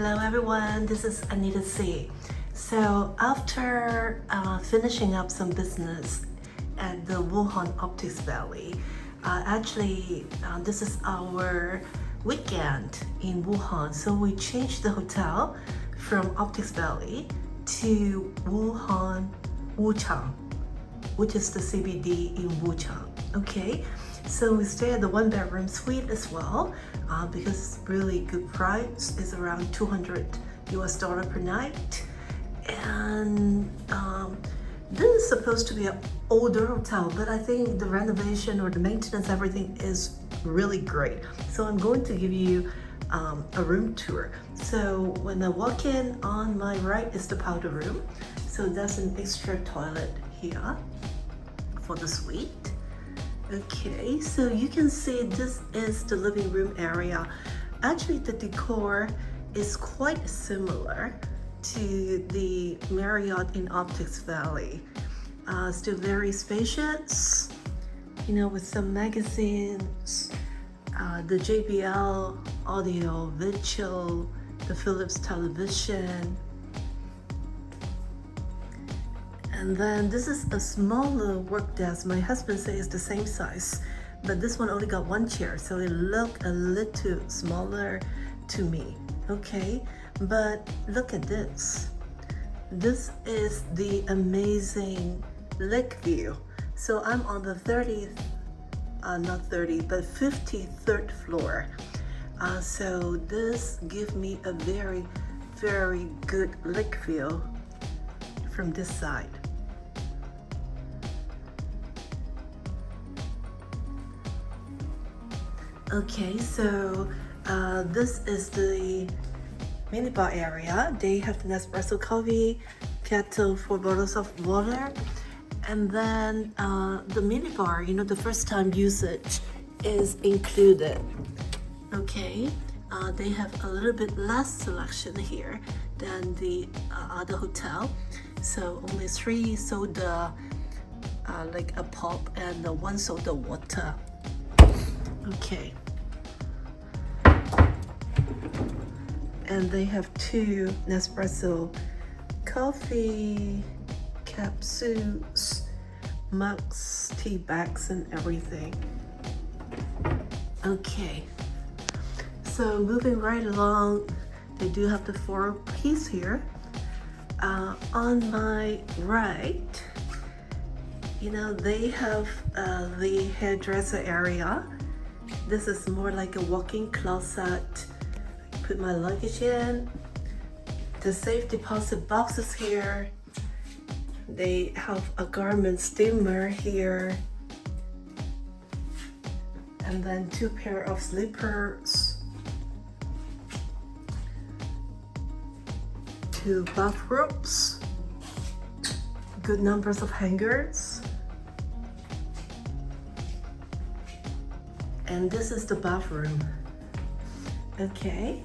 Hello everyone, this is Anita C. So after finishing up some business at the Wuhan Optics Valley, this is our weekend in Wuhan. So we changed the hotel from Optics Valley to Wuhan Wuchang, which is the CBD in Wuchang. Okay, so we stay at the one bedroom suite as well because it's really good price. It's around $200 per night, and this is supposed to be an older hotel, but I think the renovation or the maintenance, everything is really great. So I'm going to give you a room tour. So when I walk in, on my right is the powder room. So that's an extra toilet here for the suite. Okay, so you can see this is the living room area. Actually, the decor is quite similar to the Marriott in Optics Valley. Still very spacious, you know, with some magazines, the JBL audio, visual, the Philips television. And then this is a smaller work desk. My husband says it's the same size, but this one only got one chair, so it looked a little smaller to me. Okay, but look at this. This is the amazing Lakeview. So I'm on the 53rd floor. So this gives me a very, very good lake view from this side. Okay, so this is the minibar area. They have the Nespresso coffee, kettle, 4 bottles of water, and then the minibar, you know, the first time usage is included. Okay, they have a little bit less selection here than the other hotel. So only 3 soda, like a pop, and 1 soda water. Okay, and they have 2 Nespresso coffee capsules, mugs, tea bags, and everything. Okay, so moving right along, they do have the 4-piece here. On my right, you know, they have the hairdresser area. This is more like a walk-in closet. Put my luggage in. The safe deposit boxes here. They have a garment steamer here. And then 2 pair of slippers. 2 bathrobes. Good numbers of hangers. And this is the bathroom. Okay,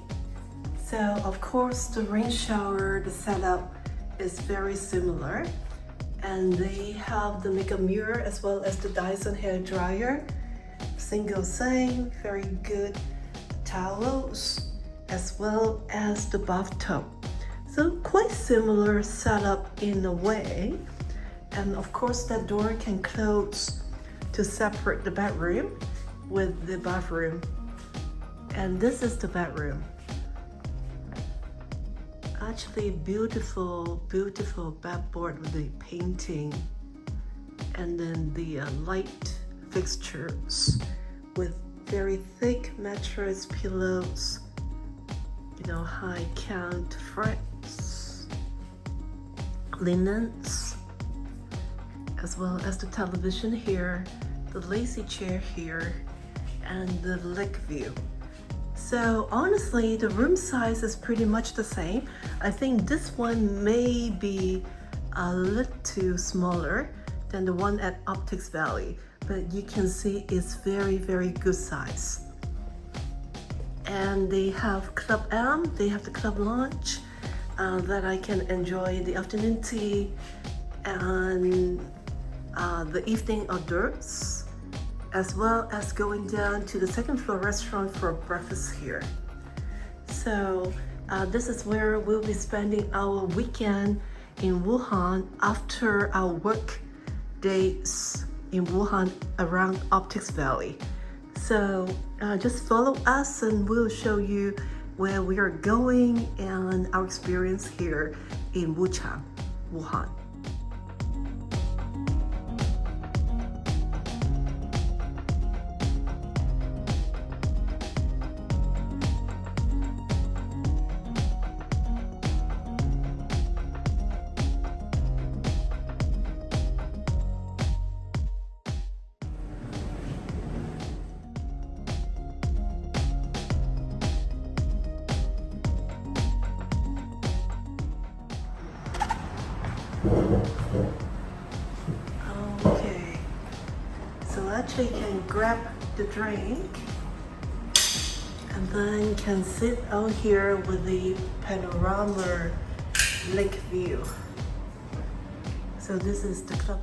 so of course the rain shower, the setup is very similar, and they have the makeup mirror as well as the Dyson hair dryer, single sink, very good towels, as well as the bathtub. So quite similar setup in a way, and of course that door can close to separate the bedroom with the bathroom. And this is the bedroom. Actually beautiful, beautiful bedboard with the painting, and then the light fixtures with very thick mattress, pillows, you know, high count frets, linens, as well as the television here, the lazy chair here, and the lake view. So honestly, the room size is pretty much the same. I think this one may be a little smaller than the one at Optics Valley, but you can see it's very, very good size. And they have Club M, they have the club lounge that I can enjoy the afternoon tea and the evening hors d'oeuvres, as well as going down to the second floor restaurant for breakfast here. So This is where we'll be spending our weekend in Wuhan after our work days in Wuhan around Optics Valley. So just follow us and we'll show you where we are going and our experience here in Wuchang, Wuhan. Okay, so actually you can grab the drink and then can sit out here with the panorama Lakeview. So this is the club